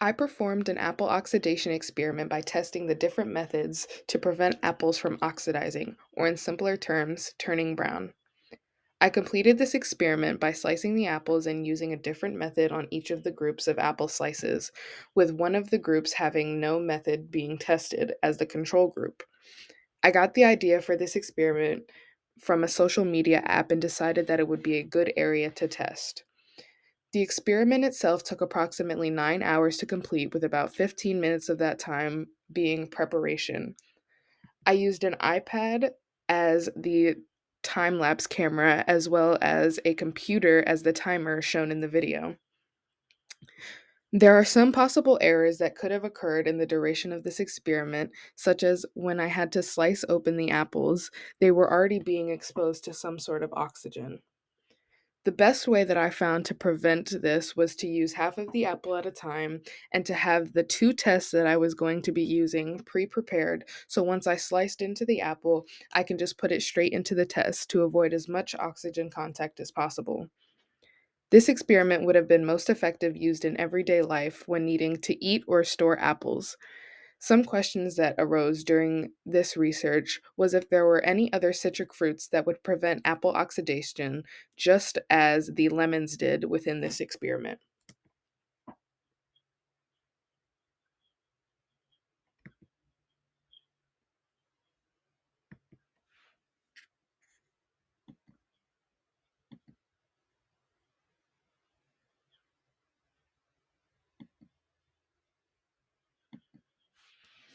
I performed an apple oxidation experiment by testing the different methods to prevent apples from oxidizing, or in simpler terms, turning brown. I completed this experiment by slicing the apples and using a different method on each of the groups of apple slices, with one of the groups having no method being tested as the control group. I got the idea for this experiment from a social media app and decided that it would be a good area to test. The experiment itself took approximately 9 hours to complete, with about 15 minutes of that time being preparation. I used an iPad as the time lapse camera, as well as a computer as the timer shown in the video. There are some possible errors that could have occurred in the duration of this experiment, such as when I had to slice open the apples, they were already being exposed to some sort of oxygen. The best way that I found to prevent this was to use half of the apple at a time and to have the two tests that I was going to be using pre prepared. So once I sliced into the apple, I can just put it straight into the test to avoid as much oxygen contact as possible. This experiment would have been most effective used in everyday life when needing to eat or store apples. Some questions that arose during this research was if there were any other citric fruits that would prevent apple oxidation, just as the lemons did within this experiment.